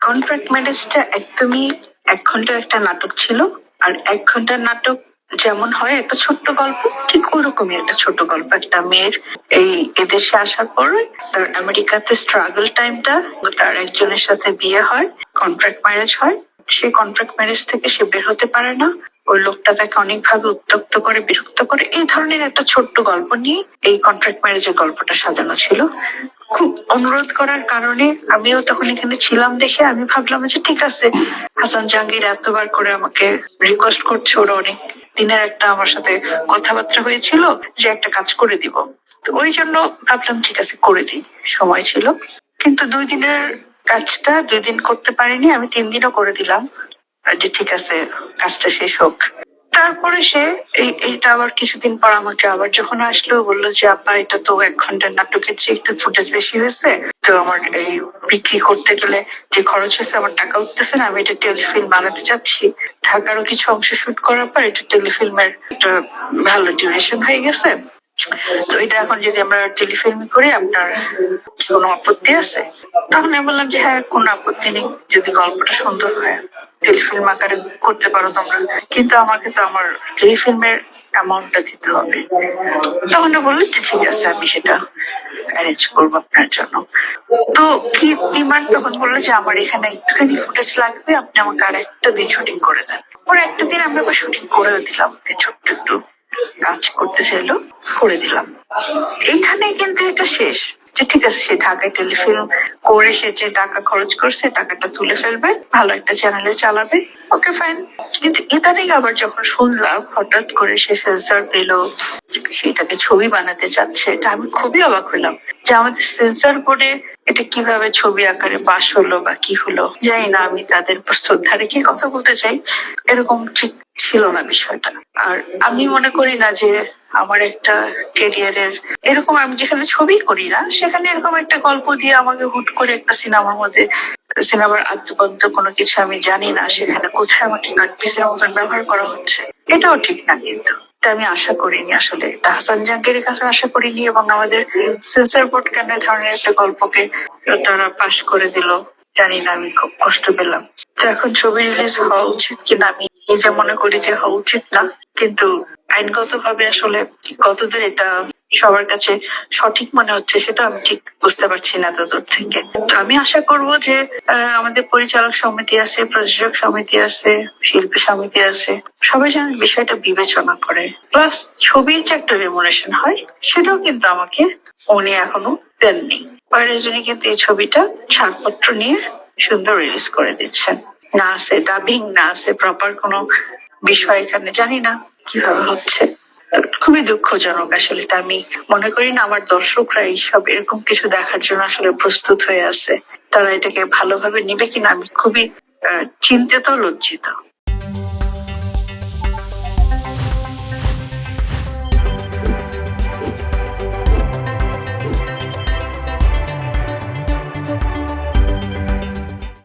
Contract ম্যারেজটা একদমই 1 ঘন্টার একটা নাটক ছিল। আর 1 ঘন্টার নাটক যেমন হয় একটা ছোট্ট গল্প, ঠিক ওরকমই একটা ছোট গল্প। একটা মেয়ের এই এদেশে আসার পরে তার আমেরিকাতে স্ট্রাগল টাইমটা, তার একজনের সাথে বিয়ে হয়, কন্ট্রাক্ট ম্যারেজ হয়। সে কন্ট্রাক্ট ম্যারেজ থেকে সে বের হতে পারে না, ওই লোকটা তাকে অনেকভাবে উত্ত্যক্ত করে, বিরক্ত করে। এই ধরনের একটা ছোট্ট গল্প নিয়ে এই কন্ট্রাক্ট ম্যারেজের গল্পটা সাজানো ছিল। খুব অনুরোধ করার কারণে আমিও তখন এখানে ছিলাম দেখে আমি ভাবলাম যে ঠিক আছে, হাসান জাহাঙ্গীর এতবার করে আমাকে রিকোয়েস্ট করছে, ওরা অনেক দিনের একটা আমার সাথে কথাবার্তা হয়েছিল যে একটা কাজ করে দিব। তো ওই জন্য ভাবলাম ঠিক আছে করে দিই, সময় ছিল। কিন্তু 2 দিনের কাজটা 2 দিন করতে পারিনি, আমি 3 দিনও করে দিলাম যে ঠিক আছে কাজটা শেষ হোক। তারপরে সে এইটা আবার কিছুদিন পর আমাকে আবার যখন আসলো বললো যে আপা এটা তো 1 ঘন্টার নাটকের চেয়ে একটু ফুটেজ বেশি হয়েছে, তো আমার এই বিক্রি করতে গেলে যে খরচ হয়েছে আমার টাকা উঠতেছে না, আমি এটা টেলিফিল্ম বানাতে চাচ্ছি। ঢাকারও কিছু অংশ শুট করার পর এটা টেলিফিল্মের একটা ভালো ডিউরেশন হয়ে গেছে, তো এটা এখন যদি আমরা টেলিফিল্ম করি আপনার কোনো আপত্তি আছে? তখন আমি বললাম যে হ্যাঁ, কোনো আপত্তি নেই, যদি গল্পটা সুন্দর হয় টেলিফিল্ম আকারে করতে পারো তোমরা, কিন্তু আমাকে তো আমার টেলিফিল্মের অ্যামাউন্টটা দিতে হবে। তখন বললো যে ঠিক আছে আমি সেটা অ্যারেঞ্জ করবো আপনার জন্য। তো কি ডিমান্ড? তখন বললো যে আমার এখানে একটুখানি ফুটেজ লাগবে, আপনি আমাকে আর একটা দিন শুটিং করে দেন। পরে একটা দিন আমি আবার শুটিং করেও দিলাম, ছোট্ট একটু কাজ করতে চাইলো, করে দিলাম। এইখানে কিন্তু এটা শেষ, যে ঠিক আছে সে ঢাকায় টেলিফিল্ম করে সে যে টাকা খরচ করছে টাকাটা তুলে ফেলবে, ভালো একটা চ্যানেলে চালাবে, ওকে ফাইন। কিন্তু ইদানিং আবার যখন শুনলাম হঠাৎ করে সে সেন্সর পেল, সেটাকে ছবি বানাতে যাচ্ছে, এটা আমি খুবই অবাক হলাম যে আমাদের সেন্সর বোর্ডে এটা কিভাবে ছবি আকারে পাশ হলো বা কি হলো জানি না। আমি তাদের শ্রদ্ধা রেখে কথা বলতে চাই, এরকম ঠিক ছিল না বিষয়টা। আর আমি মনে করি না যে আমার একটা ক্যারিয়ারের এরকম, আমি যেখানে ছবি করি না সেখানে এরকম একটা গল্প দিয়ে আমাকে হুট করে একটা সিনেমার মধ্যে, সিনেমার আদ্যপদ্য কোনো কিছু আমি জানি না, সেখানে কোথায় আমাকে কাটপিসের মতন ব্যবহার করা হচ্ছে, এটাও ঠিক না। কিন্তু এটা আমি আশা করিনি, আসলে এটা হাসান জাহাঙ্গীরের কাছে আশা করিনি, এবং আমাদের সেন্সর বোর্ড কেন এই ধরনের একটা গল্পকে তারা পাশ করে দিল জানি না, আমি খুব কষ্ট পেলাম। তো এখন ছবি রিলিজ হওয়া উচিত কিনা আমি নিজে মনে করি যে হওয়া উচিত না, কিন্তু আইনগত ভাবে আসলে কতদূর এটা সবার কাছে সঠিক মনে হচ্ছে সেটা আমি ঠিক বুঝতে পারছি না ততদূর থেকে। তো আমি আশা করব যে আমাদের পরিচালক সমিতি আছে, প্রযোজক সমিতি আছে, শিল্পী সমিতি আছে, সবাই যেন বিষয়টা বিবেচনা করে। প্লাস ছবির যে একটা রেমুনেশন হয় সেটাও কিন্তু আমাকে উনি এখনো দেননি। পরে কিন্তু এই ছবিটা ছাড়পত্র নিয়ে সুন্দর রিলিজ করে দিচ্ছেন, না আছে ডাবিং, না আছে প্রপার কোনো বিষয় এখানে, জানি না কিভাবে হচ্ছে। খুবই দুঃখজনক আসলে। এটা আমি মনে করি না আমার দর্শকরা এইসব এরকম কিছু দেখার জন্য আসলে প্রস্তুত হয়ে আছে, তারা এটাকে ভালোভাবে নিবে কিনা আমি খুবই চিন্তিত, লজ্জিত।